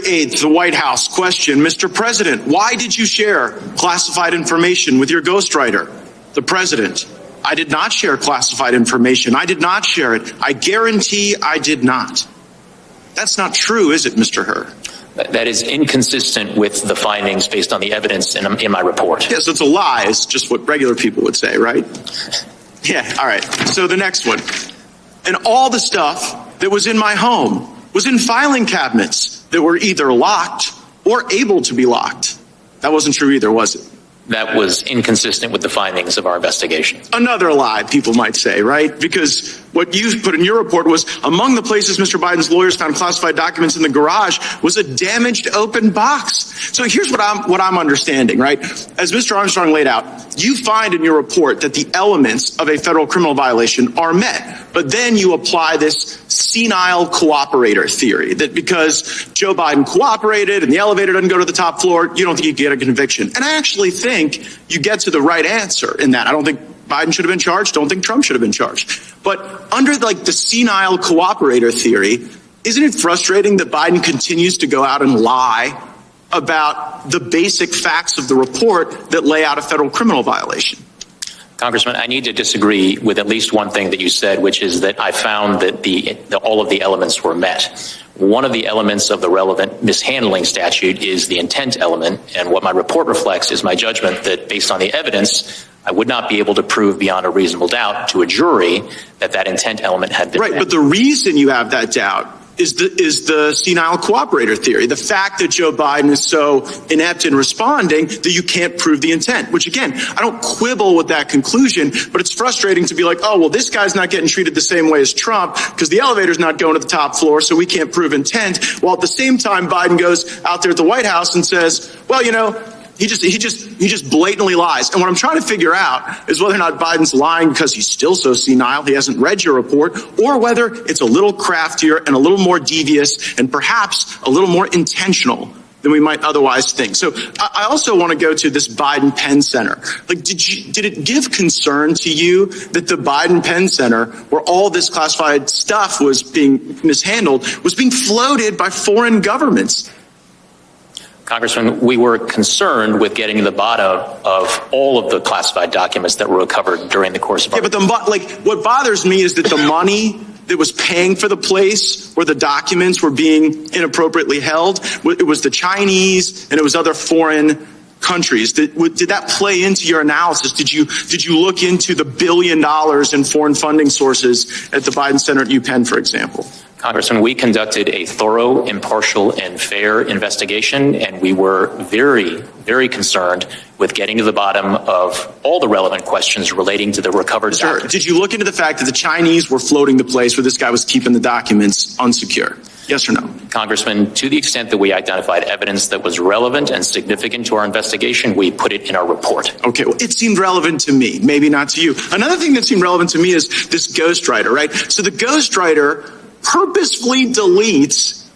8th, the White House question, Mr. President, why did you share classified information with your ghostwriter? The President, I did not share classified information. I did not share it. I guarantee I did not. That's not true, is it, Mr. Hur? That is inconsistent with the findings based on the evidence in my report. Yes, it's a lie. It's just what regular people would say, right? Yeah, all right. So the next one. And all the stuff that was in my home was in filing cabinets that were either locked or able to be locked. That wasn't true either, was it? That was inconsistent with the findings of our investigation. Another lie, people might say, right? Because what you put in your report was among the places Mr. Biden's lawyers found classified documents in the garage was a damaged open box. So here's what I'm understanding, right? As Mr. Armstrong laid out, you find in your report that the elements of a federal criminal violation are met, but then you apply this senile cooperator theory that because Joe Biden cooperated and the elevator doesn't go to the top floor, you don't think you get a conviction. And I actually think you get to the right answer in that. I don't think Biden should have been charged. Don't think Trump should have been charged. But under the senile cooperator theory, isn't it frustrating that Biden continues to go out and lie about the basic facts of the report that lay out a federal criminal violation? Congressman, I need to disagree with at least one thing that you said, which is that I found that all of the elements were met. One of the elements of the relevant mishandling statute is the intent element, and what my report reflects is my judgment that based on the evidence, I would not be able to prove beyond a reasonable doubt to a jury that intent element had been met. Right, but the reason you have that doubt is the senile cooperator theory. The fact that Joe Biden is so inept in responding that you can't prove the intent, which again, I don't quibble with that conclusion, but it's frustrating to be like, oh, well, this guy's not getting treated the same way as Trump because the elevator's not going to the top floor, so we can't prove intent. While at the same time, Biden goes out there at the White House and says, well, you know, he just blatantly lies. And what I'm trying to figure out is whether or not Biden's lying because he's still so senile, he hasn't read your report, or whether it's a little craftier and a little more devious and perhaps a little more intentional than we might otherwise think. So I also want to go to this Biden Penn Center. Like, did it give concern to you that the Biden Penn Center, where all this classified stuff was being mishandled, was being floated by foreign governments? Congressman, we were concerned with getting to the bottom of all of the classified documents that were recovered during the course of our... Yeah, but what bothers me is that the money that was paying for the place where the documents were being inappropriately held, it was the Chinese and it was other foreign countries. Did that play into your analysis? Did you look into the $1 billion in foreign funding sources at the Biden Center at UPenn, for example? Congressman, we conducted a thorough, impartial, and fair investigation, and we were very, very concerned with getting to the bottom of all the relevant questions relating to the recovered documents. Did you look into the fact that the Chinese were floating the place where this guy was keeping the documents unsecure? Yes or no? Congressman, to the extent that we identified evidence that was relevant and significant to our investigation, we put it in our report. Okay, well, it seemed relevant to me, maybe not to you. Another thing that seemed relevant to me is this ghostwriter, right? So the ghostwriter purposefully deletes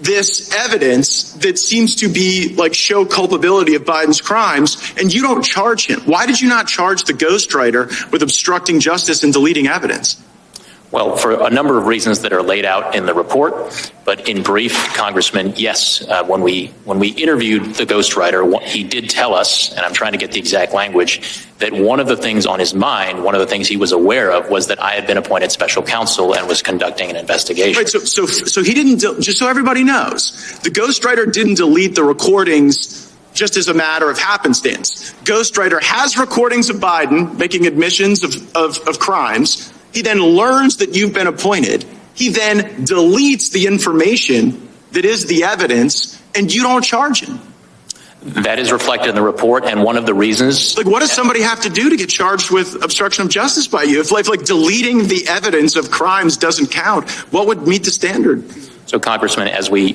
this evidence that seems to be show culpability of Biden's crimes, and you don't charge him. Why did you not charge the ghostwriter with obstructing justice and deleting evidence? Well, for a number of reasons that are laid out in the report, but in brief, Congressman, yes, when we interviewed the ghostwriter, he did tell us, and I'm trying to get the exact language, that one of the things on his mind, one of the things he was aware of, was that I had been appointed special counsel and was conducting an investigation. Right, so he didn't, just so everybody knows, the ghostwriter didn't delete the recordings just as a matter of happenstance. Ghostwriter has recordings of Biden making admissions of crimes. He then learns that you've been appointed. He then deletes the information that is the evidence, and you don't charge him. That is reflected in the report, and one of the reasons... What does somebody have to do to get charged with obstruction of justice by you? If deleting the evidence of crimes doesn't count, what would meet the standard? So, Congressman, as we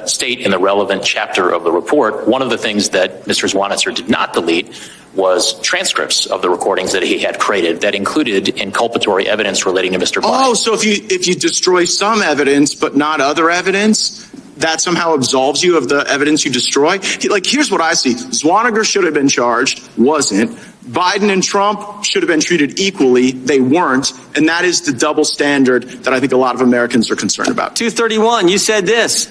state in the relevant chapter of the report, one of the things that Mr. Zwanitzer did not delete was transcripts of the recordings that he had created that included inculpatory evidence relating to Mr. Biden. Oh, so if you destroy some evidence but not other evidence, that somehow absolves you of the evidence you destroy? Here's what I see. Zwanniger should have been charged, wasn't. Biden and Trump should have been treated equally. They weren't. And that is the double standard that I think a lot of Americans are concerned about. 231, you said this.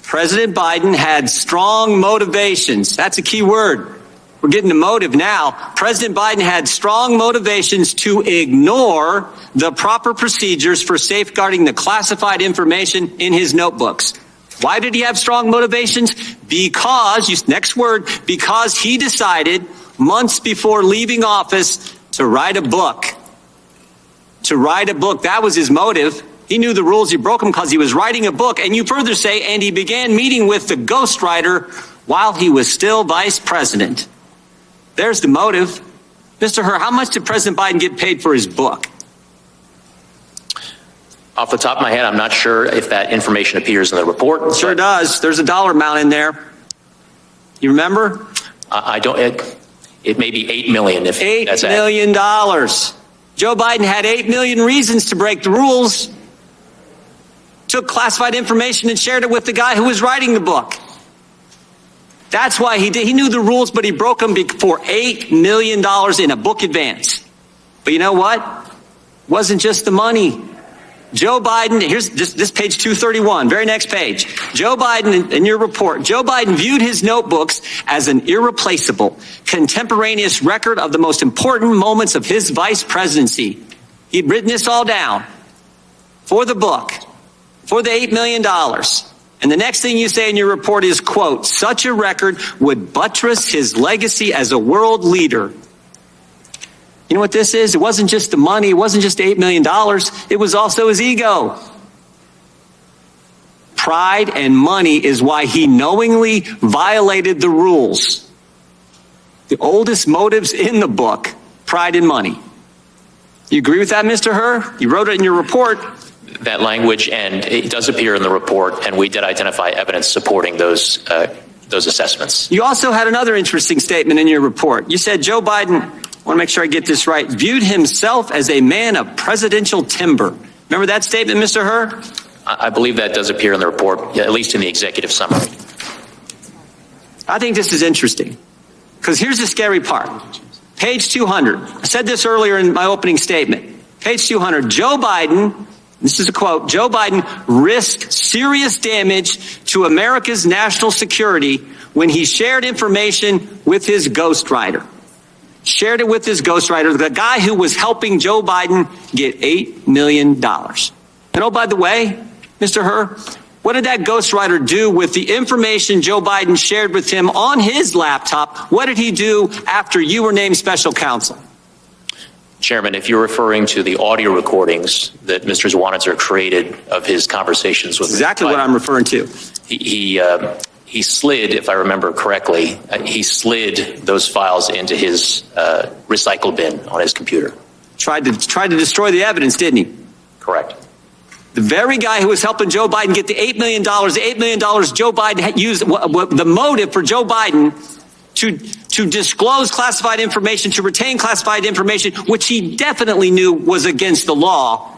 President Biden had strong motivations. That's a key word. We're getting to motive now. President Biden had strong motivations to ignore the proper procedures for safeguarding the classified information in his notebooks. Why did he have strong motivations? Because, next word, because he decided months before leaving office to write a book. To write a book. That was his motive. He knew the rules. He broke them because he was writing a book. And you further say, and he began meeting with the ghostwriter while he was still vice president. There's the motive. Mr. Herr, how much did President Biden get paid for his book? Off the top of my head, I'm not sure if that information appears in the report. Sure does. There's a dollar amount in there. You remember? I don't. It may be $8 million. If that's $8 million. Joe Biden had 8 million reasons to break the rules. Took classified information and shared it with the guy who was writing the book. That's why he did. He knew the rules, but he broke them for $8 million in a book advance. But you know what? It wasn't just the money. Joe Biden, here's this page 231, very next page. Joe Biden, in your report, Joe Biden viewed his notebooks as an irreplaceable, contemporaneous record of the most important moments of his vice presidency. He'd written this all down for the book, for the $8 million. And the next thing you say in your report is, quote, such a record would buttress his legacy as a world leader. You know what this is? It wasn't just the money. It wasn't just $8 million. It was also his ego. Pride and money is why he knowingly violated the rules. The oldest motives in the book, pride and money. You agree with that, Mr. Herr? You wrote it in your report. That language, and it does appear in the report, and we did identify evidence supporting those assessments. You also had another interesting statement in your report. You said Joe Biden, I want to make sure I get this right, viewed himself as a man of presidential timber. Remember that statement, Mr. Herr? I believe that does appear in the report, at least in the executive summary. I think this is interesting, because here's the scary part. Page 200. I said this earlier in my opening statement. Page 200. Joe Biden, this is a quote, Joe Biden risked serious damage to America's national security when he shared information with his ghostwriter. Shared it with his ghostwriter, the guy who was helping Joe Biden get $8 million. And oh, by the way, Mr. Herr, what did that ghostwriter do with the information Joe Biden shared with him on his laptop? What did he do after you were named special counsel? Chairman, if you're referring to the audio recordings that Mr. Zwanitzer created of his conversations with exactly Biden, what I'm referring to. He slid, if I remember correctly, he slid those files into his recycle bin on his computer. Tried to destroy the evidence, didn't he? Correct. The very guy who was helping Joe Biden get the $8 million, Joe Biden had used the motive for Joe Biden to disclose classified information, to retain classified information, which he definitely knew was against the law.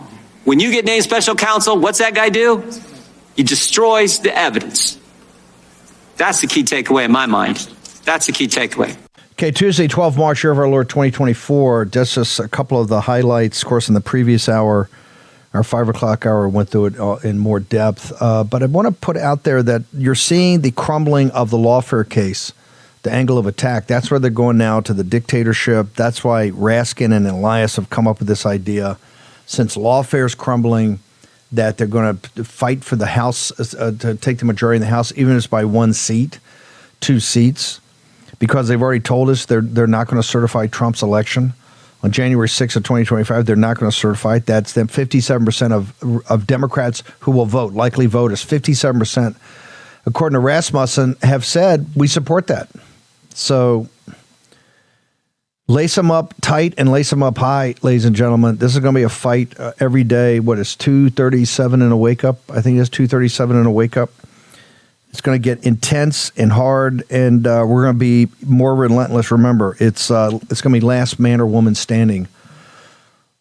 When you get named special counsel, what's that guy do? He destroys the evidence. That's the key takeaway in my mind. That's the key takeaway. Okay, Tuesday, 12 March, year of our Lord 2024. Just a couple of the highlights. Of course, in the previous hour, our 5 o'clock hour, went through it in more depth. But I want to put out there that you're seeing the crumbling of the lawfare case, the angle of attack. That's where they're going now, to the dictatorship. That's why Raskin and Elias have come up with this idea, since lawfare is crumbling, that they're going to fight for the House, to take the majority in the House, even if it's by 1 seat, 2 seats, because they've already told us they're not going to certify Trump's election. On January 6th of 2025, they're not going to certify it. That's them. 57% of Democrats who will vote, likely voters, 57%, according to Rasmussen, have said, we support that. So lace them up tight and lace them up high, ladies and gentlemen. This is going to be a fight every day. What is 237 in a wake-up? I think it's 237 in a wake-up. It's going to get intense and hard, and we're going to be more relentless. Remember, it's going to be last man or woman standing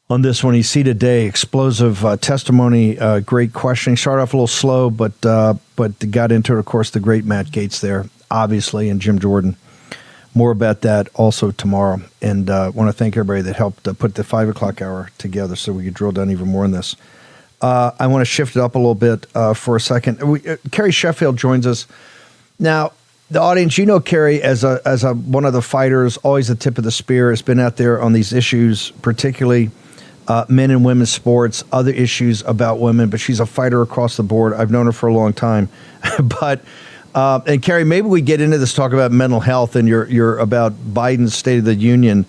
on this one. You see today, explosive testimony, great questioning. Started off a little slow, but got into it, of course, the great Matt Gaetz there, obviously, and Jim Jordan. More about that also tomorrow. And I want to thank everybody that helped put the 5 o'clock hour together so we could drill down even more on this. I want to shift it up a little bit for a second. Carrie Sheffield joins us now. The audience, you know Carrie as a one of the fighters, always the tip of the spear. Has been out there on these issues, particularly men and women's sports, other issues about women. But she's a fighter across the board. I've known her for a long time. But and Carrie, maybe we get into this talk about mental health and your about Biden's State of the Union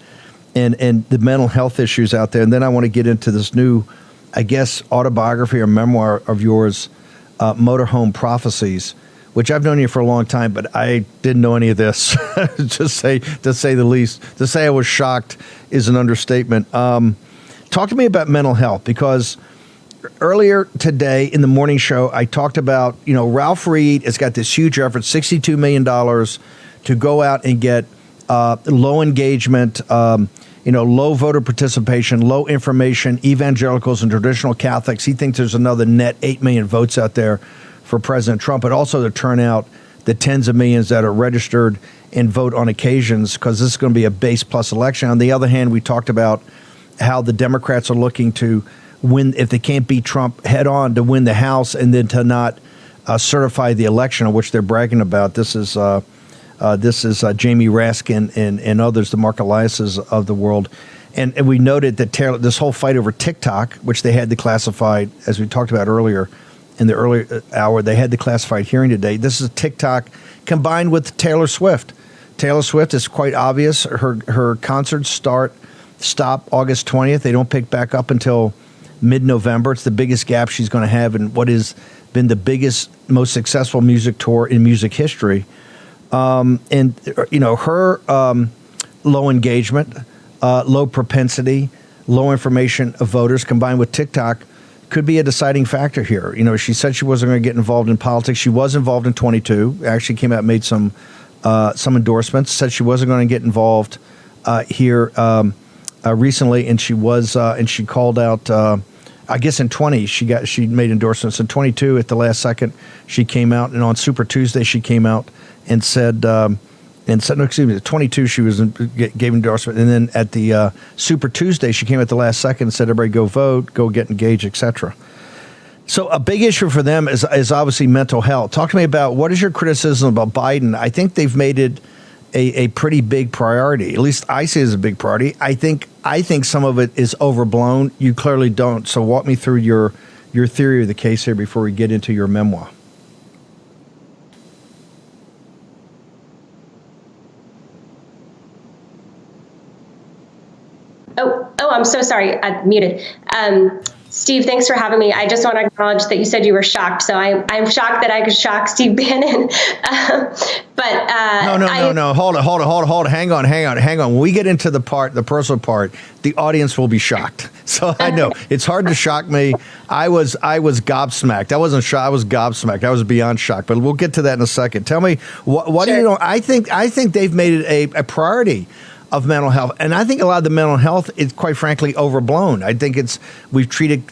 and the mental health issues out there. And then I want to get into this new, I guess, autobiography or memoir of yours, Motorhome Prophecies, which I've known you for a long time, but I didn't know any of this, to say the least. To say I was shocked is an understatement. Talk to me about mental health, because earlier today in the morning show, I talked about, Ralph Reed has got this huge effort, $62 million to go out and get low engagement, low voter participation, low information, evangelicals and traditional Catholics. He thinks there's another net 8 million votes out there for President Trump, but also to turn out the tens of millions that are registered and vote on occasions, because this is going to be a base plus election. On the other hand, we talked about how the Democrats are looking to win, if they can't beat Trump head on, to win the House and then to not certify the election, of which they're bragging about. This is Jamie Raskin and others, the Mark Eliases of the world. And we noted that this whole fight over TikTok, which they had the classified, as we talked about earlier, in the early hour, they had the classified hearing today. This is TikTok combined with Taylor Swift. Taylor Swift is quite obvious. Her concerts stop August 20th. They don't pick back up until mid-November. It's the biggest gap she's going to have in what has been the biggest, most successful music tour in music history. Her low engagement, low propensity, low information of voters combined with TikTok could be a deciding factor here. She said she wasn't going to get involved in politics. She was involved in 22. Actually came out and made some endorsements. Said she wasn't going to get involved here recently, and she was. And she called out. I guess in 20 she made endorsements. In 22, at the last second, she came out, and on Super Tuesday she came out and said. No, excuse me, 22 she gave endorsement, and then at the Super Tuesday she came at the last second and said, everybody go vote, go get engaged, etc. So a big issue for them is obviously mental health. Talk to me about, what is your criticism about Biden? I think they've made it a pretty big priority. At least I see it as a big priority. I think some of it is overblown. You clearly don't. So walk me through your theory of the case here before we get into your memoir. Oh, I'm so sorry. I muted. Steve, thanks for having me. I just want to acknowledge that you said you were shocked. So I'm shocked that I could shock Steve Bannon. No. Hold on. Hang on. When we get into the personal part, the audience will be shocked. So I know it's hard to shock me. I was gobsmacked. I wasn't shocked. I was gobsmacked. I was beyond shocked. But we'll get to that in a second. Tell me, what do you know? I think they've made it a priority of mental health, and I think a lot of the mental health is, quite frankly, overblown. I think we've treated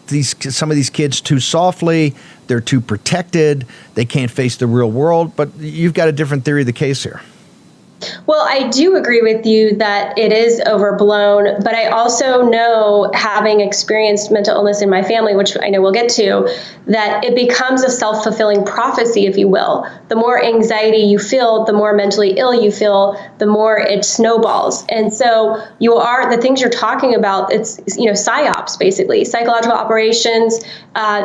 some of these kids too softly. They're too protected. They can't face the real world. But you've got a different theory of the case here. Well, I do agree with you that it is overblown, but I also know, having experienced mental illness in my family, which I know we'll get to, that it becomes a self-fulfilling prophecy, if you will. The more anxiety you feel, the more mentally ill you feel, the more it snowballs. And so the things you're talking about, it's, psyops, basically, psychological operations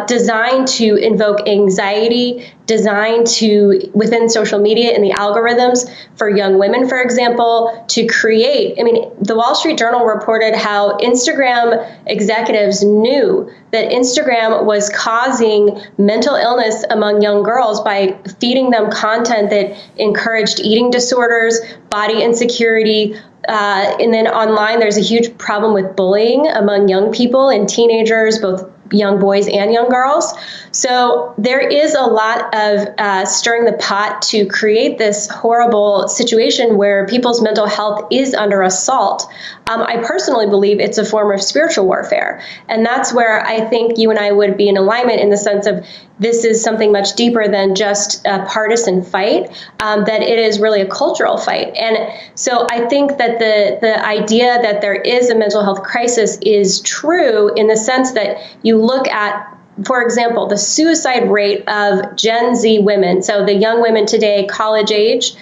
designed to invoke anxiety, designed to, within social media and the algorithms for young women, for example, to create. The Wall Street Journal reported how Instagram executives knew that Instagram was causing mental illness among young girls by feeding them content that encouraged eating disorders, body insecurity. And then online, there's a huge problem with bullying among young people and teenagers, both young boys and young girls. So there is a lot of stirring the pot to create this horrible situation where people's mental health is under assault. I personally believe it's a form of spiritual warfare. And that's where I think you and I would be in alignment, in the sense of this is something much deeper than just a partisan fight, that it is really a cultural fight. And so I think that the idea that there is a mental health crisis is true, in the sense that you look at for example, the suicide rate of Gen Z women, so the young women today, college age,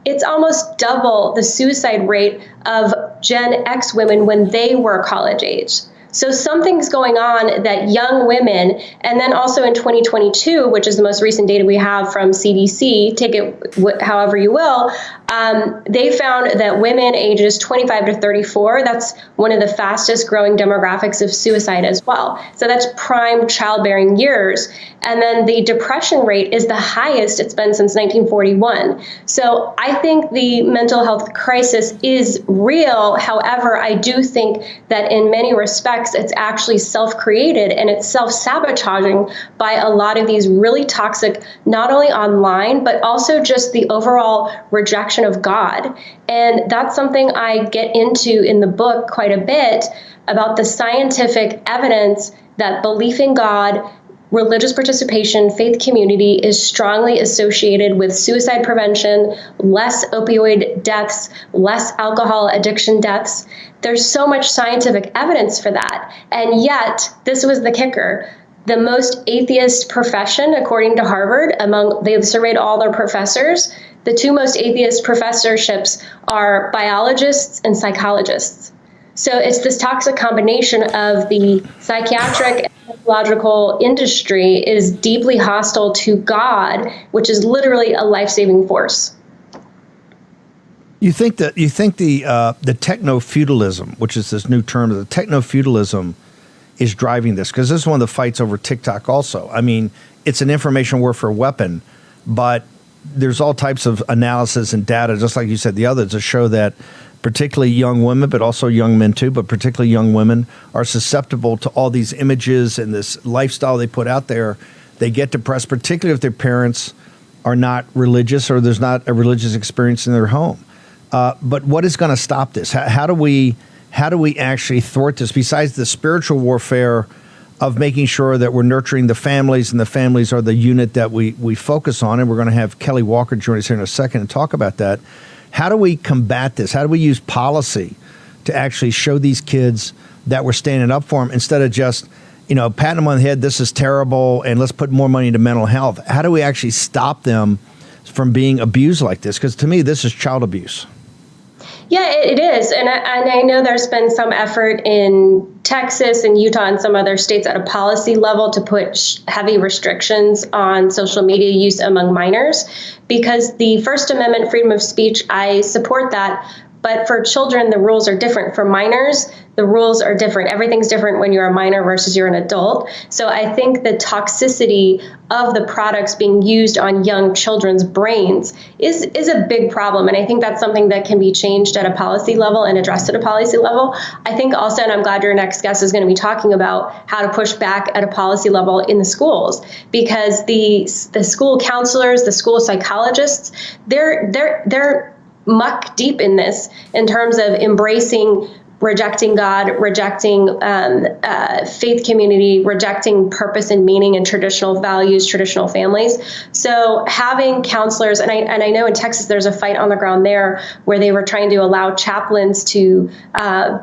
it's almost double the suicide rate of Gen X women when they were college age. So something's going on that young women, and then also in 2022, which is the most recent data we have from CDC, take it however you will, they found that women ages 25 to 34, that's one of the fastest growing demographics of suicide as well. So that's prime childbearing years. And then the depression rate is the highest it's been since 1941. So I think the mental health crisis is real. However, I do think that in many respects, it's actually self-created and it's self-sabotaging by a lot of these really toxic, not only online, but also just the overall rejection of God. And that's something I get into in the book quite a bit about the scientific evidence that belief in God, religious participation, faith community is strongly associated with suicide prevention, less opioid deaths, less alcohol addiction deaths. There's so much scientific evidence for that. And yet, this was the kicker. The most atheist profession, according to Harvard, they surveyed all their professors. The two most atheist professorships are biologists and psychologists. So it's this toxic combination of the psychiatric and psychological industry is deeply hostile to God, which is literally a life-saving force. You think the techno-feudalism, which is this new term, the techno-feudalism is driving this? Because this is one of the fights over TikTok also. I mean, it's an information warfare weapon, but there's all types of analysis and data, just like you said, the others, to show that particularly young women, but also young men too, but particularly young women are susceptible to all these images and this lifestyle they put out there. They get depressed, particularly if their parents are not religious or there's not a religious experience in their home. But what is going to stop this? How do we actually thwart this besides the spiritual warfare of making sure that we're nurturing the families, and the families are the unit that we focus on? And we're going to have Kelly Walker join us here in a second and talk about that. How do we combat this? How do we use policy to actually show these kids that we're standing up for them instead of just, patting them on the head, this is terrible, and let's put more money into mental health? How do we actually stop them from being abused like this? Because to me, this is child abuse. Yeah, it is. And I know there's been some effort in Texas and Utah and some other states at a policy level to put heavy restrictions on social media use among minors, because the First Amendment freedom of speech, I support that. But for children, the rules are different. For minors, the rules are different. Everything's different when you're a minor versus you're an adult. So I think the toxicity of the products being used on young children's brains is a big problem. And I think that's something that can be changed at a policy level and addressed at a policy level. I think also, and I'm glad your next guest is going to be talking about how to push back at a policy level in the schools, because the school counselors, the school psychologists, they're muck deep in this in terms of embracing rejecting God, rejecting faith community, rejecting purpose and meaning and traditional values, traditional families. So having counselors, and I know in Texas there's a fight on the ground there where they were trying to allow chaplains to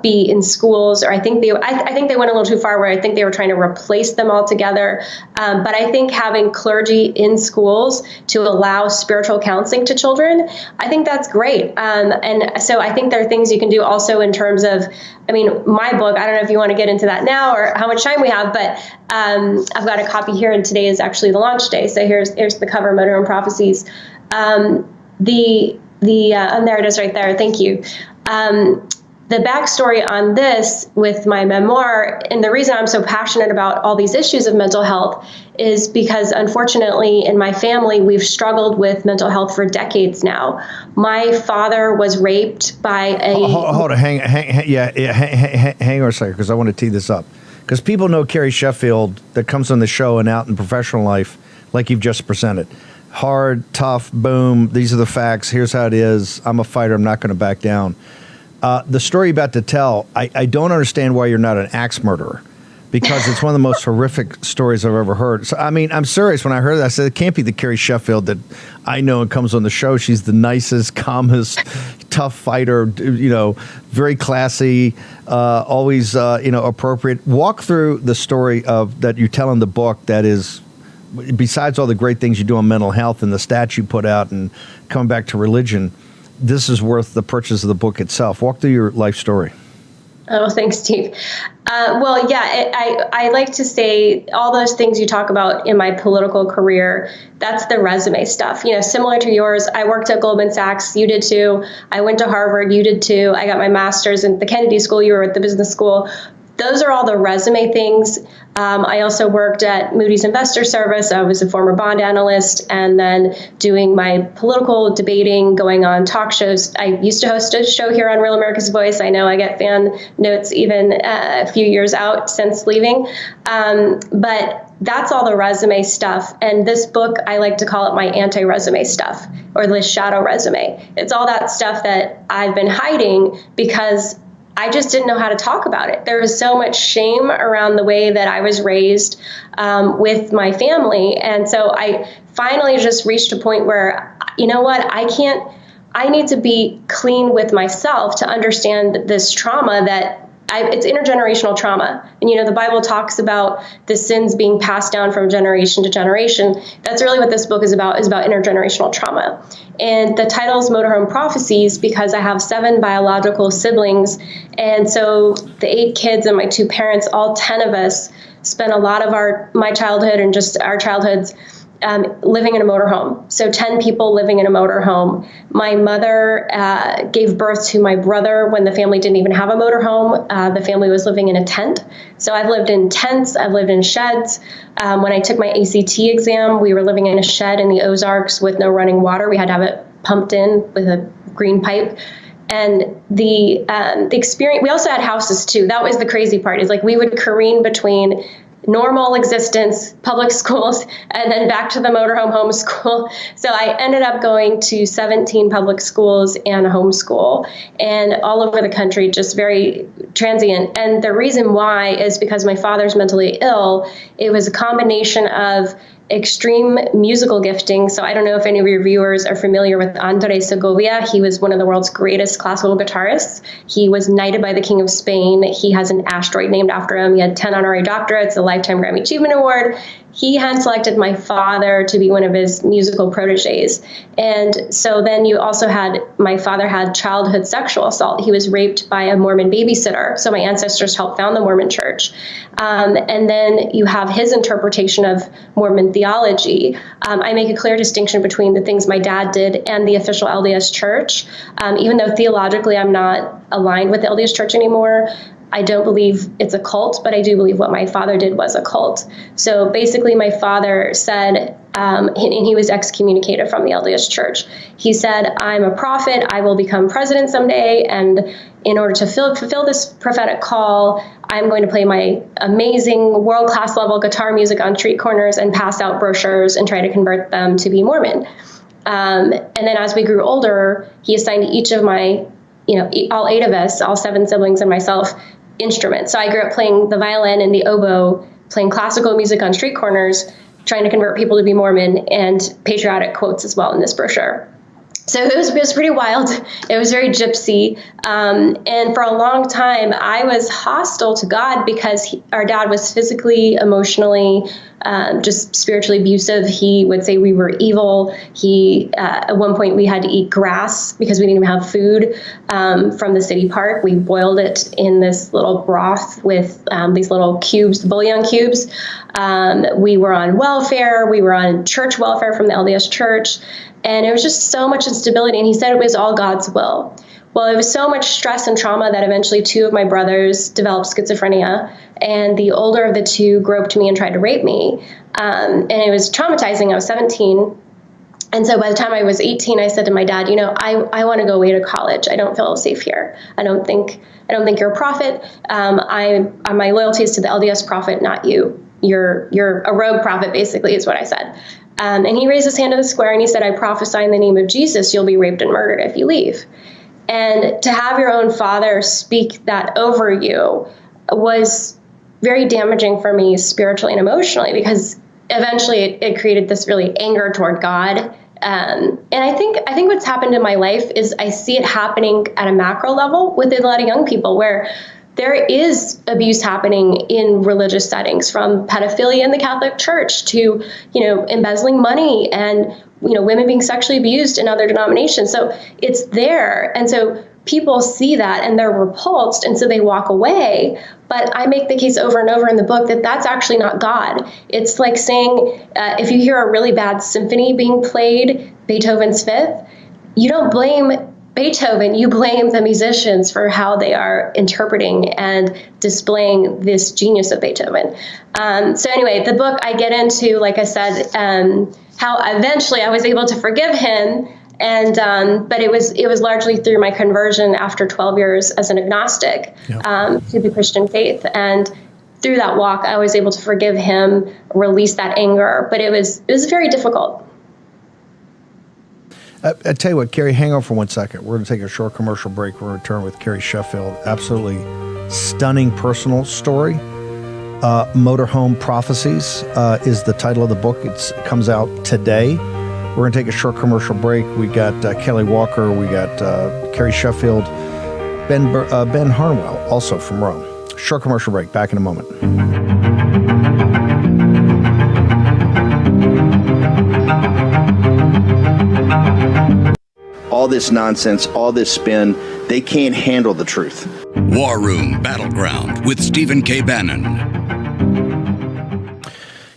be in schools, or I think they went a little too far where I think they were trying to replace them altogether. But I think having clergy in schools to allow spiritual counseling to children, I think that's great. And so I think there are things you can do also in terms of, my book, I don't know if you want to get into that now or how much time we have, but I've got a copy here, and today is actually the launch day. So here's the cover, Motorhome Prophecies. And there it is right there. Thank you. The backstory on this with my memoir, and the reason I'm so passionate about all these issues of mental health, is because unfortunately in my family, we've struggled with mental health for decades now. My father was raped by a... Hold on, hang on a second, because I want to tee this up. Because people know Carrie Sheffield that comes on the show and out in professional life, like you've just presented. Hard, tough, boom, these are the facts, here's how it is, I'm a fighter, I'm not going to back down. The story you're about to tell, I don't understand why you're not an axe murderer, because it's one of the most horrific stories I've ever heard. So, I'm serious. When I heard that, I said, it can't be the Carrie Sheffield that I know and comes on the show. She's the nicest, calmest, tough fighter, very classy, always, appropriate. Walk through the story of that you tell in the book that is, besides all the great things you do on mental health and the stats you put out and coming back to religion, this is worth the purchase of the book itself. Walk through your life story. Oh, thanks, Steve. I like to say all those things you talk about in my political career, that's the resume stuff. Similar to yours, I worked at Goldman Sachs. You did too. I went to Harvard. You did too. I got my master's in the Kennedy School. You were at the business school. Those are all the resume things. I also worked at Moody's Investor Service. I was a former bond analyst, and then doing my political debating, going on talk shows. I used to host a show here on Real America's Voice. I know I get fan notes even a few years out since leaving. But that's all the resume stuff. And this book, I like to call it my anti-resume stuff, or the shadow resume. It's all that stuff that I've been hiding because I just didn't know how to talk about it. There was so much shame around the way that I was raised with my family. And so I finally just reached a point where, you know what, I need to be clean with myself to understand this trauma that it's intergenerational trauma. And, the Bible talks about the sins being passed down from generation to generation. That's really what this book is about intergenerational trauma. And the title is Motorhome Prophecies because I have 7 biological siblings. And so the 8 kids and my 2 parents, all 10 of us, spent a lot of my childhood and just our childhoods living in a motorhome. So 10 people living in a motorhome. My mother gave birth to my brother when the family didn't even have a motorhome. The family was living in a tent. So I've lived in tents. I've lived in sheds. When I took my ACT exam, we were living in a shed in the Ozarks with no running water. We had to have it pumped in with a green pipe. And the experience, we also had houses too. That was the crazy part, is like we would careen between normal existence, public schools, and then back to the motorhome homeschool. So I ended up going to 17 public schools and a homeschool, and all over the country, just very transient. And the reason why is because my father's mentally ill. It was a combination of extreme musical gifting. So I don't know if any of your viewers are familiar with Andres Segovia. He was one of the world's greatest classical guitarists. He was knighted by the King of Spain. He has an asteroid named after him. He had 10 honorary doctorates, a Lifetime Grammy Achievement Award. He had selected my father to be one of his musical proteges. And so then you also had, my father had childhood sexual assault. He was raped by a Mormon babysitter. So my ancestors helped found the Mormon church. And then you have his interpretation of Mormon theology. I make a clear distinction between the things my dad did and the official LDS church. Even though theologically I'm not aligned with the LDS church anymore, I don't believe it's a cult, but I do believe what my father did was a cult. So basically my father said, and he was excommunicated from the LDS church. He said, I'm a prophet, I will become president someday, and in order to fulfill this prophetic call, I'm going to play my amazing world-class level guitar music on street corners and pass out brochures and try to convert them to be Mormon. And then as we grew older, he assigned each of my, all 8 of us, all 7 siblings and myself, instruments. So I grew up playing the violin and the oboe, playing classical music on street corners, trying to convert people to be Mormon, and patriotic quotes as well in this brochure. So it was pretty wild. It was very gypsy. And for a long time, I was hostile to God because our dad was physically, emotionally, just spiritually abusive. He would say we were evil. At one point, we had to eat grass because we didn't even have food from the city park. We boiled it in this little broth with these little cubes, bouillon cubes. We were on welfare. We were on church welfare from the LDS church. And it was just so much instability. And he said it was all God's will. Well, it was so much stress and trauma that eventually 2 of my brothers developed schizophrenia. And the older of the 2 groped me and tried to rape me. And it was traumatizing. I was 17. And so by the time I was 18, I said to my dad, I want to go away to college. I don't feel safe here. I don't think you're a prophet. My loyalty is to the LDS prophet, not you. You're a rogue prophet, basically, is what I said. And he raised his hand to the square and he said, I prophesy in the name of Jesus, you'll be raped and murdered if you leave. And to have your own father speak that over you was very damaging for me spiritually and emotionally, because eventually it created this really anger toward God And I think what's happened in my life is I see it happening at a macro level with a lot of young people, where there is abuse happening in religious settings, from pedophilia in the Catholic Church to, embezzling money, and, women being sexually abused in other denominations. So it's there. And so people see that and they're repulsed, and so they walk away. But I make the case over and over in the book that that's actually not God. It's like saying, if you hear a really bad symphony being played, Beethoven's Fifth, you don't blame Beethoven, you blame the musicians for how they are interpreting and displaying this genius of Beethoven. So anyway, the book, I get into, like I said, how eventually I was able to forgive him. And but it was largely through my conversion after 12 years as an agnostic to the Christian faith. And through that walk, I was able to forgive him, release that anger. But it was very difficult. I tell you what, Carrie, hang on for 1 second. We're going to take a short commercial break. We'll return with Carrie Sheffield. Absolutely stunning personal story. Motorhome Prophecies is the title of the book. It comes out today. We're going to take a short commercial break. We got Kelly Walker. We got Carrie Sheffield. Ben Harnwell, also from Rome. Short commercial break. Back in a moment. All this nonsense, all this spin, they can't handle the truth. War Room Battleground with Stephen K. Bannon.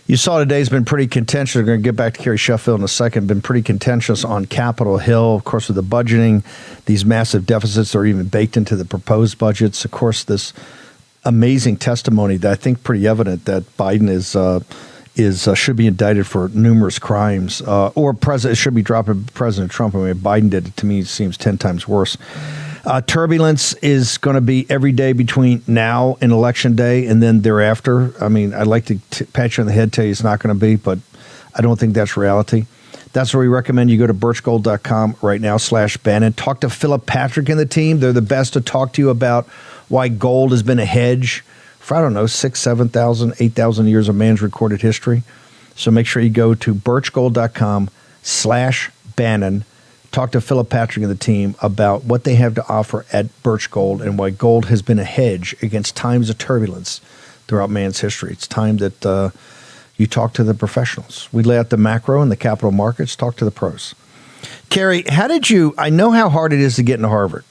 You saw today's been pretty contentious. We're going to get back to Carrie Sheffield in a second. Been pretty contentious on Capitol Hill. Of course, with the budgeting, these massive deficits are even baked into the proposed budgets. Of course, this amazing testimony that I think pretty evident that Biden should be indicted for numerous crimes, or should be dropping President Trump. I mean, Biden did it, to me, seems 10 times worse. Turbulence is going to be every day between now and Election Day and then thereafter. I mean, I'd like to pat you on the head, tell you it's not going to be, but I don't think that's reality. That's where we recommend you go to birchgold.com right now /Bannon. Talk to Philip Patrick and the team. They're the best to talk to you about why gold has been a hedge for, 6,000, 7,000, 8,000 years of man's recorded history. So make sure you go to birchgold.com /Bannon. Talk to Philip Patrick and the team about what they have to offer at Birch Gold and why gold has been a hedge against times of turbulence throughout man's history. It's time that you talk to the professionals. We lay out the macro and the capital markets. Talk to the pros. Carrie, I know how hard it is to get into Harvard.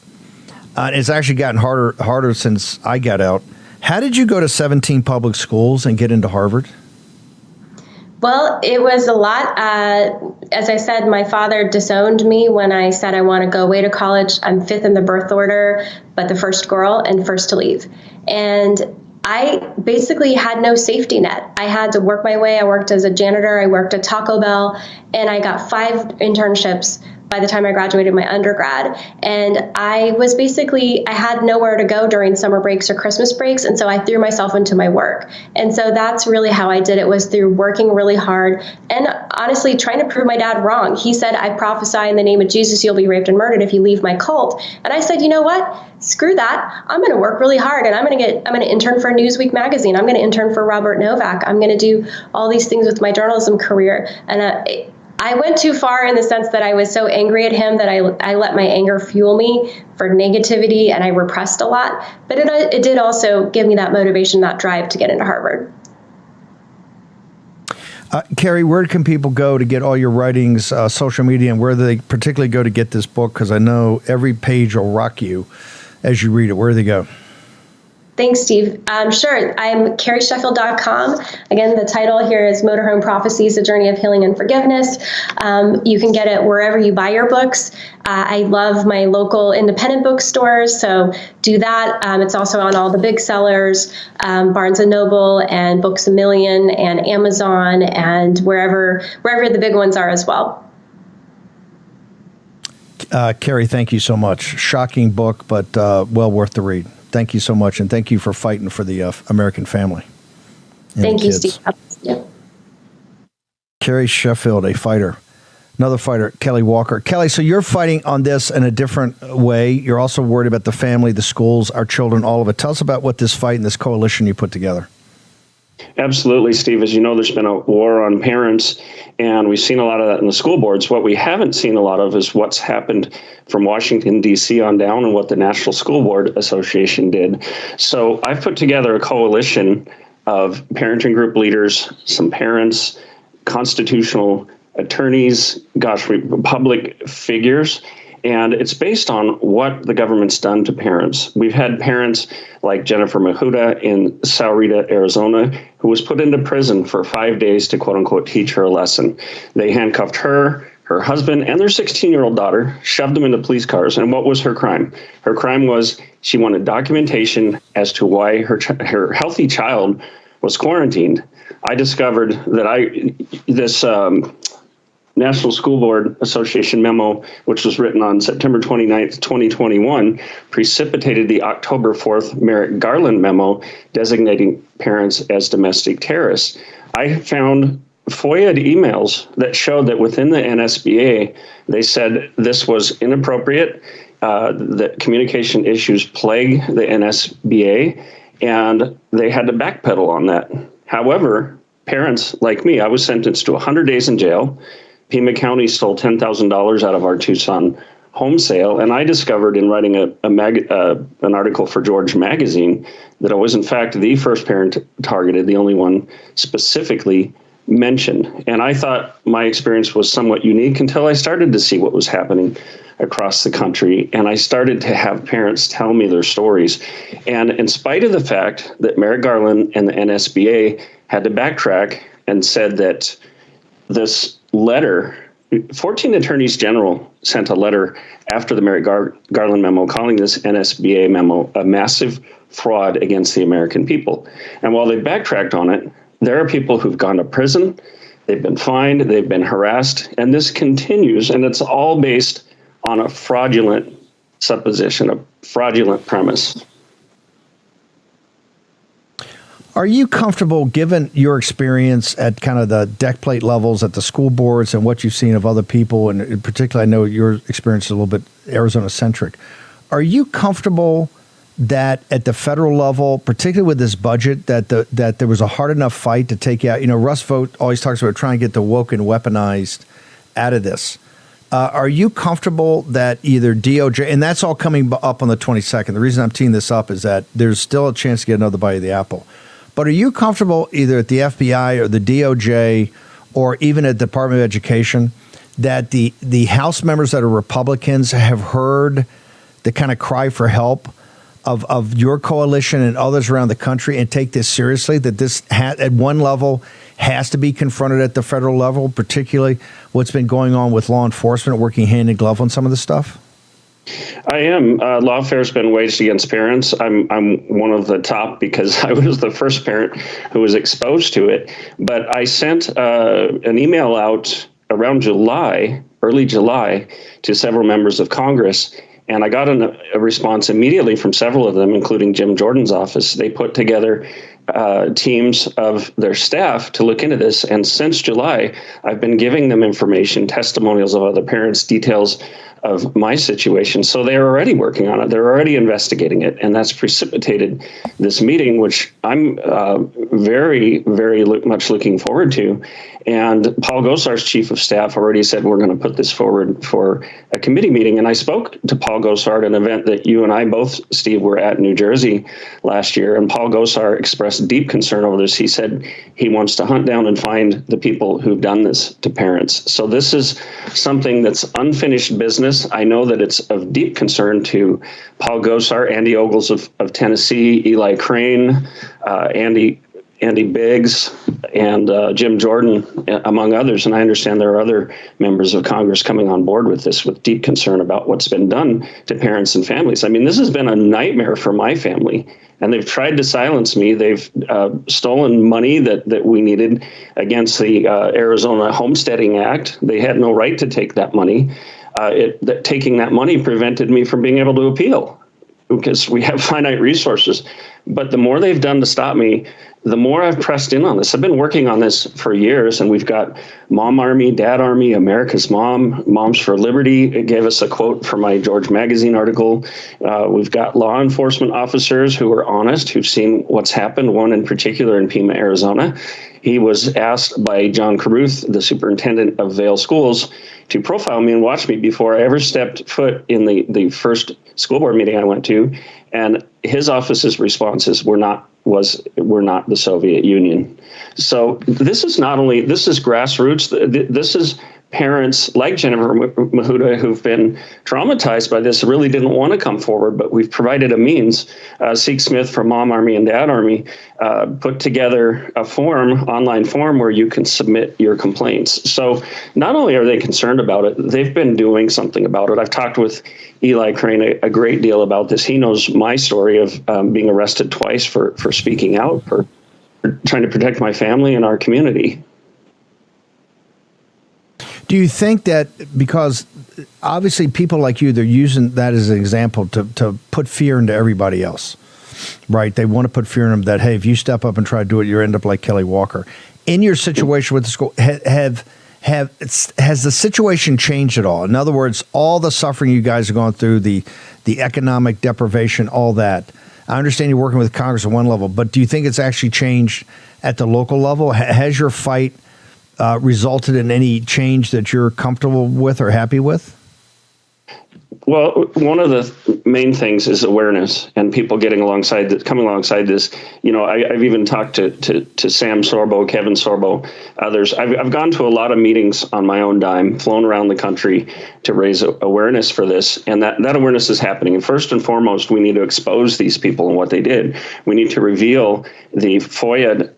It's actually gotten harder since I got out. How did you go to 17 public schools and get into Harvard? Well, it was a lot. As I said, my father disowned me when I said I want to go away to college. I'm fifth in the birth order, but the first girl and first to leave. And I basically had no safety net. I had to work my way. I worked as a janitor. I worked at Taco Bell, and I got 5 internships by the time I graduated my undergrad. And I had nowhere to go during summer breaks or Christmas breaks. And so I threw myself into my work. And so that's really how I did it, was through working really hard and honestly trying to prove my dad wrong. He said, I prophesy in the name of Jesus, you'll be raped and murdered if you leave my cult. And I said, you know what? Screw that. I'm going to work really hard, and I'm going to intern for Newsweek magazine. I'm going to intern for Robert Novak. I'm going to do all these things with my journalism career. And I went too far in the sense that I was so angry at him that I let my anger fuel me for negativity, and I repressed a lot. But it did also give me that motivation, that drive to get into Harvard. Carrie, where can people go to get all your writings, social media, and where do they particularly go to get this book? Because I know every page will rock you as you read it. Where do they go? Thanks, Steve. Sure. I'm CarrieSheffield.com. Again, the title here is Motorhome Prophecies, A Journey of Healing and Forgiveness. You can get it wherever you buy your books. I love my local independent bookstores, so do that. It's also on all the big sellers, Barnes & Noble and Books A Million and Amazon and wherever the big ones are as well. Carrie, thank you so much. Shocking book, but well worth the read. Thank you so much, and thank you for fighting for the American family. Thank you, Steve. Yeah. Carrie Sheffield, a fighter. Another fighter, Kelly Walker. Kelly, so you're fighting on this in a different way. You're also worried about the family, the schools, our children, all of it. Tell us about what this fight and this coalition you put together. Absolutely, Steve. As you know, there's been a war on parents, and we've seen a lot of that in the school boards. What we haven't seen a lot of is what's happened from Washington, D.C. on down, and what the National School Board Association did. So I've put together a coalition of parenting group leaders, some parents, constitutional attorneys, public figures, and it's based on what the government's done to parents. We've had parents like Jennifer Mahuta in Sahuarita, Arizona, who was put into prison for 5 days to, quote unquote, teach her a lesson. They handcuffed her husband, and their 16-year-old daughter, shoved them into police cars. And what was her crime? Her crime was she wanted documentation as to why her healthy child was quarantined. I discovered that this National School Board Association memo, which was written on September 29th, 2021, precipitated the October 4th Merrick Garland memo designating parents as domestic terrorists. I found FOIA'd emails that showed that within the NSBA, they said this was inappropriate, that communication issues plague the NSBA, and they had to backpedal on that. However, parents like me, I was sentenced to 100 days in jail. Pima County stole $10,000 out of our Tucson home sale, and I discovered in writing an article for George Magazine that I was in fact the first parent targeted, the only one specifically mentioned. And I thought my experience was somewhat unique until I started to see what was happening across the country, and I started to have parents tell me their stories. And in spite of the fact that Merrick Garland and the NSBA had to backtrack and said that this letter, 14 attorneys general sent a letter after the Merrick Garland memo calling this NSBA memo a massive fraud against the American people. And while they backtracked on it, there are people who've gone to prison, they've been fined, they've been harassed, and this continues, and it's all based on a fraudulent supposition, a fraudulent premise. Are you comfortable, given your experience at kind of the deck plate levels at the school boards and what you've seen of other people, and in particular, I know your experience is a little bit Arizona-centric, are you comfortable that at the federal level, particularly with this budget, that there was a hard enough fight to take out, Russ Vought always talks about trying to get the woke and weaponized out of this. Are you comfortable that either DOJ, and that's all coming up on the 22nd. The reason I'm teeing this up is that there's still a chance to get another bite of the apple. But are you comfortable either at the FBI or the DOJ or even at the Department of Education that the House members that are Republicans have heard the kind of cry for help of your coalition and others around the country and take this seriously, that this at one level has to be confronted at the federal level, particularly what's been going on with law enforcement working hand in glove on some of this stuff? I am. Lawfare has been waged against parents. I'm one of the top because I was the first parent who was exposed to it. But I sent an email out around July, early July, to several members of Congress. And I got a response immediately from several of them, including Jim Jordan's office. They put together teams of their staff to look into this. And since July, I've been giving them information, testimonials of other parents, details of my situation. So they're already working on it. They're already investigating it. And that's precipitated this meeting, which I'm very, very much looking forward to. And Paul Gosar's chief of staff already said, we're going to put this forward for a committee meeting. And I spoke to Paul Gosar at an event that you and I both, Steve, were at in New Jersey last year. And Paul Gosar expressed deep concern over this. He said he wants to hunt down and find the people who've done this to parents. So this is something that's unfinished business. I know that it's of deep concern to Paul Gosar, Andy Ogles of Tennessee, Eli Crane, Andy Biggs, and Jim Jordan, among others. And I understand there are other members of Congress coming on board with this with deep concern about what's been done to parents and families. I mean, this has been a nightmare for my family, and they've tried to silence me. They've stolen money that we needed against the Arizona Homesteading Act. They had no right to take that money. Taking that money prevented me from being able to appeal. because we have finite resources. But the more they've done to stop me, the more I've pressed in on this. I've been working on this for years, and we've got Mom Army, Dad Army, America's Mom, Moms for Liberty. It gave us a quote from my George Magazine article. We've got law enforcement officers who are honest, who've seen what's happened, one in particular in Pima, Arizona. He was asked by John Carruth, the superintendent of Vail Schools, to profile me and watch me before I ever stepped foot in the first school board meeting I went to. And his office's responses were not the Soviet Union. So this is grassroots. This is parents like Jennifer Mahuta who've been traumatized by this, really didn't want to come forward, but we've provided a means. Seek Smith from Mom Army and Dad Army put together a online form where you can submit your complaints. So not only are they concerned about it, they've been doing something about it. I've talked with Eli Crane a great deal about this. He knows my story of being arrested twice for speaking out, for trying to protect my family and our community. Do you think that because obviously people like you, they're using that as an example to put fear into everybody else, right? They want to put fear in them that, hey, if you step up and try to do it, you end up like Kelly Walker. In your situation with the school, has the situation changed at all? In other words, all the suffering you guys have gone through, the economic deprivation, all that. I understand you're working with Congress at one level, but do you think it's actually changed at the local level? Has your fight resulted in any change that you're comfortable with or happy with? Well, one of the main things is awareness and people coming alongside this. I've even talked to Sam Sorbo, Kevin Sorbo, others. I've gone to a lot of meetings on my own dime, flown around the country to raise awareness for this. And that awareness is happening. And first and foremost, we need to expose these people and what they did. We need to reveal the FOIA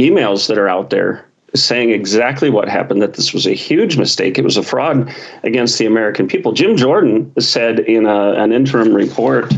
emails that are out there saying exactly what happened, that this was a huge mistake. It was a fraud against the American people. Jim Jordan said in an interim report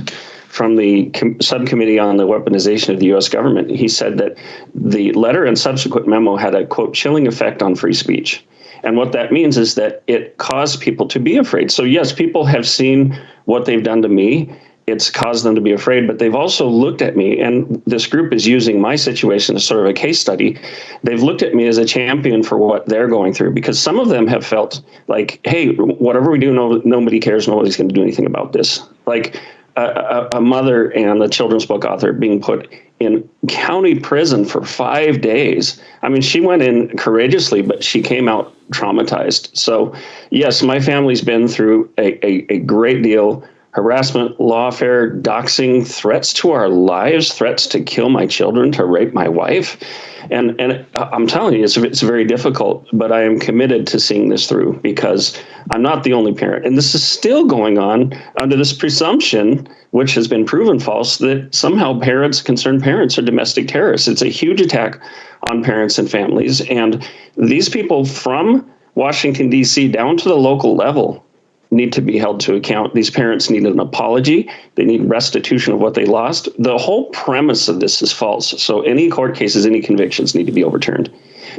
from the subcommittee on the weaponization of the U.S. government, he said that the letter and subsequent memo had a, quote, chilling effect on free speech. And what that means is that it caused people to be afraid. So yes, people have seen what they've done to me. It's caused them to be afraid, but they've also looked at me, and this group is using my situation as sort of a case study. They've looked at me as a champion for what they're going through, because some of them have felt like, hey, whatever we do, nobody cares. Nobody's going to do anything about this. Like a mother and a children's book author being put in county prison for 5 days. I mean, she went in courageously, but she came out traumatized. So yes, my family's been through a great deal. Harassment, lawfare, doxing, threats to our lives, threats to kill my children, to rape my wife. And I'm telling you, it's very difficult, but I am committed to seeing this through, because I'm not the only parent. And this is still going on under this presumption, which has been proven false, that somehow concerned parents are domestic terrorists. It's a huge attack on parents and families. And these people from Washington, D.C. down to the local level need to be held to account. These parents need an apology. They need restitution of what they lost. The whole premise of this is false. So any court cases, any convictions need to be overturned,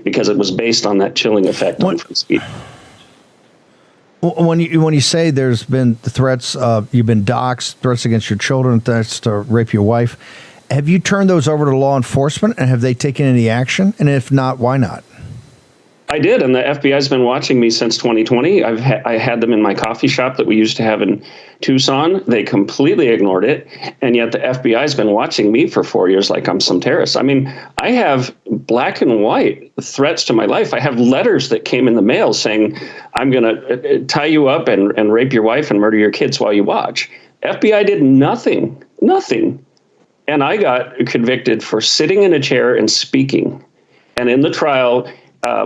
because it was based on that chilling effect on free speech. When you say there's been threats, you've been doxxed, threats against your children, threats to rape your wife, have you turned those over to law enforcement, and have they taken any action? And if not, why not? I did, and the FBI's been watching me since 2020. I had them in my coffee shop that we used to have in Tucson. They completely ignored it, and yet the FBI's been watching me for 4 years like I'm some terrorist. I mean, I have black and white threats to my life. I have letters that came in the mail saying, I'm going to tie you up and rape your wife and murder your kids while you watch. FBI did nothing. And I got convicted for sitting in a chair and speaking. And in the trial,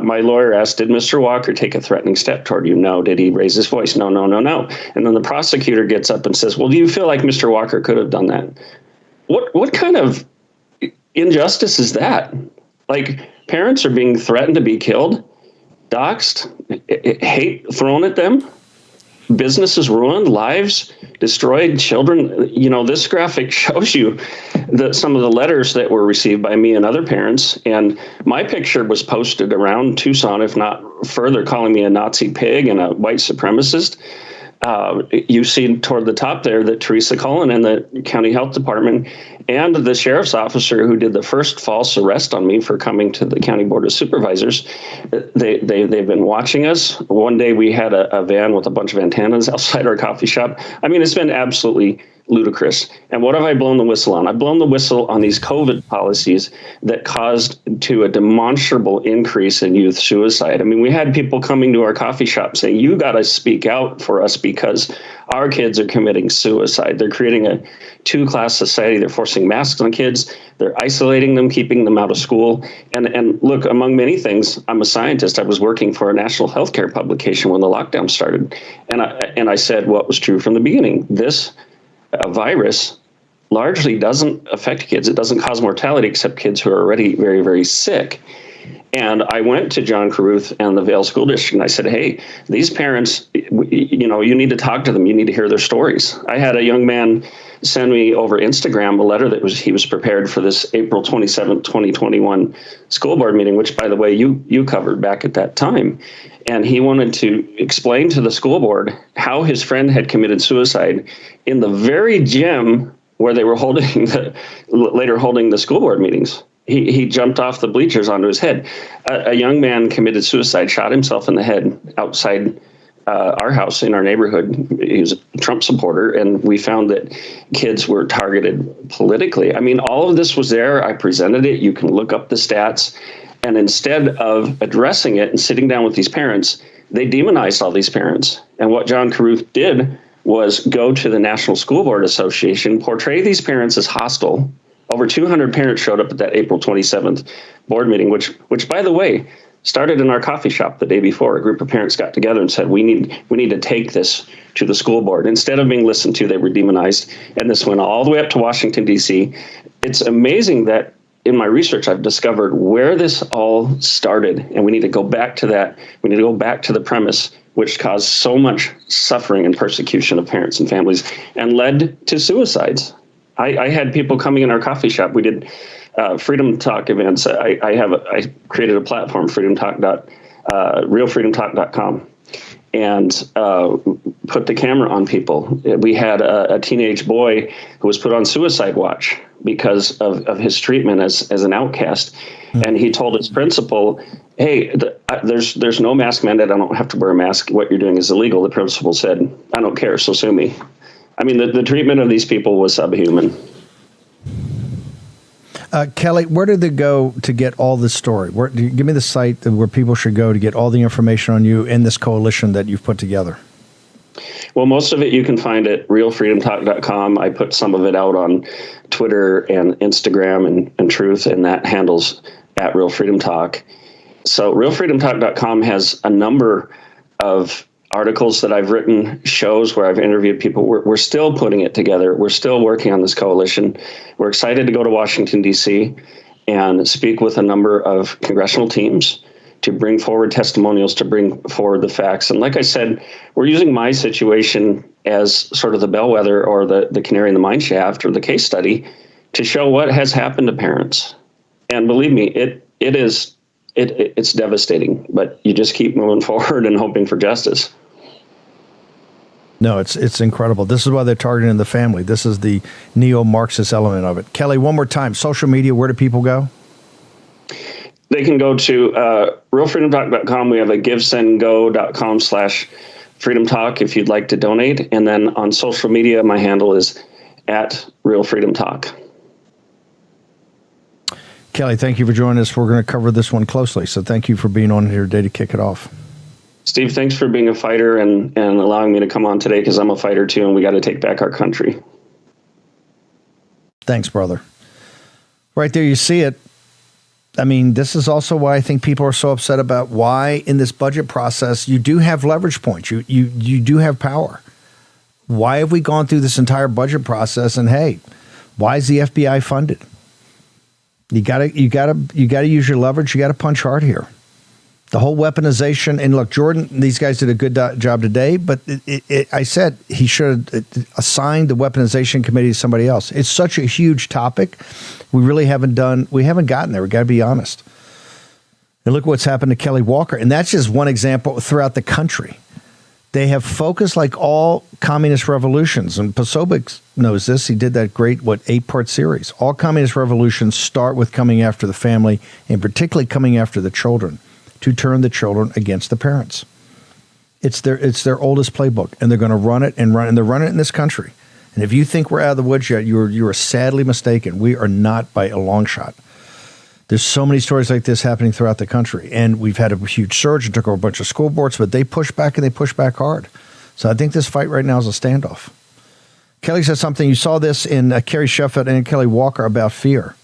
my lawyer asked, did Mr. Walker take a threatening step toward you? No. Did he raise his voice? No. And then the prosecutor gets up and says, well, do you feel like Mr. Walker could have done that? What kind of injustice is that? Like, parents are being threatened to be killed, doxxed, hate thrown at them, businesses ruined, lives destroyed, children. You know, this graphic shows you some of the letters that were received by me and other parents. And my picture was posted around Tucson, if not further, calling me a Nazi pig and a white supremacist. You see toward the top there that Teresa Cullen and the county health department and the sheriff's officer who did the first false arrest on me for coming to the county board of supervisors, they've been watching us. One day we had a van with a bunch of antennas outside our coffee shop. I mean, it's been absolutely ludicrous. And what have I blown the whistle on? I've blown the whistle on these COVID policies that caused to a demonstrable increase in youth suicide. I mean, we had people coming to our coffee shop saying, you got to speak out for us because our kids are committing suicide. They're creating a two-class society. They're forcing masks on kids. They're isolating them, keeping them out of school. And look, among many things, I'm a scientist. I was working for a national healthcare publication when the lockdown started. And I said what was true from the beginning. This virus largely doesn't affect kids. It doesn't cause mortality except kids who are already very, very sick. And I went to John Carruth and the Vail School District and I said, hey, these parents, you need to talk to them. You need to hear their stories. I had a young man send me over Instagram a letter that he was prepared for this April 27th, 2021 school board meeting, which, by the way, you covered back at that time. And he wanted to explain to the school board how his friend had committed suicide in the very gym where they were later holding the school board meetings. He jumped off the bleachers onto his head. A young man committed suicide, shot himself in the head outside our house in our neighborhood. He was a Trump supporter, and we found that kids were targeted politically. I mean, all of this was there. I presented it. You can look up the stats. And instead of addressing it and sitting down with these parents, they demonized all these parents. And what John Carruth did was go to the National School Board Association, portray these parents as hostile. Over 200 parents showed up at that April 27th board meeting, which, by the way, started in our coffee shop the day before. A group of parents got together and said, we need to take this to the school board. Instead of being listened to, they were demonized. And this went all the way up to Washington, D.C. It's amazing that in my research, I've discovered where this all started. And we need to go back to that. We need to go back to the premise which caused so much suffering and persecution of parents and families and led to suicides. I had people coming in our coffee shop. We did Freedom Talk events. I created a platform, realfreedomtalk.com, and put the camera on people. We had a teenage boy who was put on suicide watch because of his treatment as an outcast. And he told his principal, hey, there's no mask mandate. I don't have to wear a mask. What you're doing is illegal. The principal said, I don't care, so sue me. I mean, the treatment of these people was subhuman. Kelly, where did they go to get all this story? Give me the site where people should go to get all the information on you and this coalition that you've put together. Well, most of it you can find at realfreedomtalk.com. I put some of it out on Twitter and Instagram and Truth, and that handles at Real Freedom Talk. So realfreedomtalk.com has a number of articles that I've written, shows where I've interviewed people. We're still putting it together. We're still working on this coalition. We're excited to go to Washington, D.C. and speak with a number of congressional teams to bring forward testimonials, to bring forward the facts. And like I said, we're using my situation as sort of the bellwether or the canary in the mine shaft or the case study to show what has happened to parents. And believe me, it's devastating, but you just keep moving forward and hoping for justice. No, it's incredible. This is why they're targeting the family. This is the neo-Marxist element of it. Kelly, one more time, social media, where do people go? They can go to realfreedomtalk.com. We have a givesendgo.com/freedomtalk if you'd like to donate. And then on social media, my handle is @realfreedomtalk. Kelly, thank you for joining us. We're going to cover this one closely. So thank you for being on here today to kick it off. Steve, thanks for being a fighter and allowing me to come on today because I'm a fighter too, and we got to take back our country. Thanks, brother. Right there, you see it. I mean, this is also why I think people are so upset about why in this budget process you do have leverage points. You do have power. Why have we gone through this entire budget process? And hey, why is the FBI funded? You gotta use your leverage. You gotta punch hard here. The whole weaponization, and look, Jordan, these guys did a good job today, but I said he should have assigned the weaponization committee to somebody else. It's such a huge topic. We haven't gotten there. We got to be honest. And look what's happened to Kelly Walker. And that's just one example throughout the country. They have focused like all communist revolutions, and Posobiec knows this. He did that great, 8-part series. All communist revolutions start with coming after the family, and particularly coming after the children, to turn the children against the parents. It's their oldest playbook, and they're going to run it, and they're running it in this country. And if you think we're out of the woods yet, you are sadly mistaken. We are not by a long shot. There's so many stories like this happening throughout the country, and we've had a huge surge and took over a bunch of school boards, but they push back, and they push back hard. So I think this fight right now is a standoff. Kelly said something. You saw this in Carrie Sheffield and Kelly Walker about fear.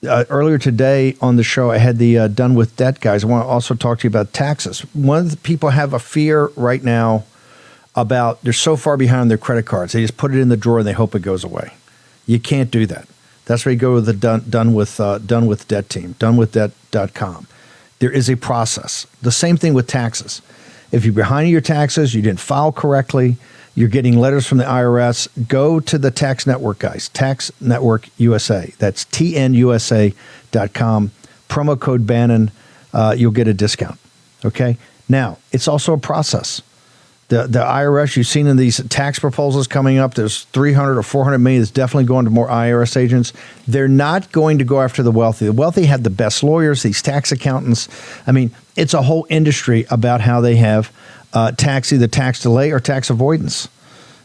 Earlier today on the show, I had the Done With Debt guys. I want to also talk to you about taxes. One of the people have a fear right now about they're so far behind their credit cards. They just put it in the drawer and they hope it goes away. You can't do that. That's where you go to the Done With Debt team, donewithdebt.com. There is a process. The same thing with taxes. If you're behind in your taxes, you didn't file correctly, you're getting letters from the IRS, go to the Tax Network guys, Tax Network USA. That's tnusa.com. Promo code Bannon, you'll get a discount. Okay? Now, it's also a process. The IRS, you've seen in these tax proposals coming up, there's 300 or 400 million that's definitely going to more IRS agents. They're not going to go after the wealthy. The wealthy have the best lawyers, these tax accountants. I mean, it's a whole industry about how they have either tax delay or tax avoidance.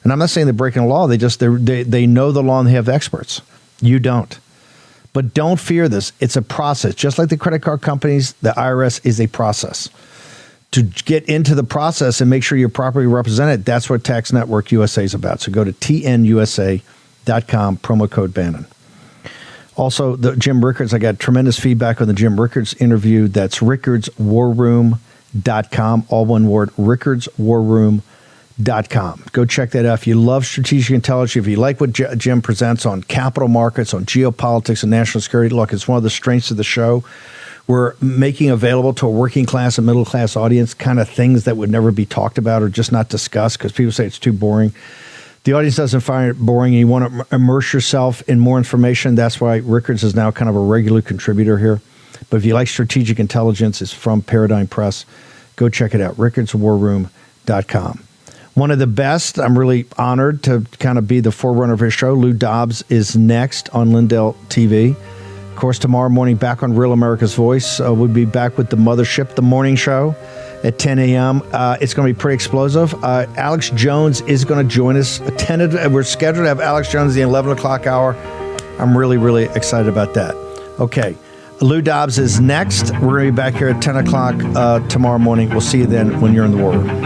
And I'm not saying they're breaking the law. They know the law and they have experts. You don't. But don't fear this. It's a process. Just like the credit card companies, the IRS is a process. To get into the process and make sure you're properly represented, that's what Tax Network USA is about. So go to tnusa.com, promo code Bannon. Also, the Jim Rickards, I got tremendous feedback on the Jim Rickards interview. That's rickardswarroom.com, all one word, rickardswarroom.com. Go check that out. If you love strategic intelligence, if you like what Jim presents on capital markets, on geopolitics and national security, look, it's one of the strengths of the show. We're making available to a working class and middle class audience kind of things that would never be talked about or just not discussed because people say it's too boring. The audience doesn't find it boring, and you want to immerse yourself in more information. That's why Rickards is now kind of a regular contributor here. But if you like strategic intelligence, it's from Paradigm Press. Go check it out, rickardswarroom.com. One of the best, I'm really honored to kind of be the forerunner of his show. Lou Dobbs is next on Lindell TV. Of course, tomorrow morning, back on Real America's Voice. We'll be back with the Mothership, the morning show at 10 a.m. It's going to be pretty explosive. Alex Jones is going to join us. We're scheduled to have Alex Jones at the 11 o'clock hour. I'm really, really excited about that. Okay. Lou Dobbs is next. We're going to be back here at 10 o'clock tomorrow morning. We'll see you then when you're in the war room.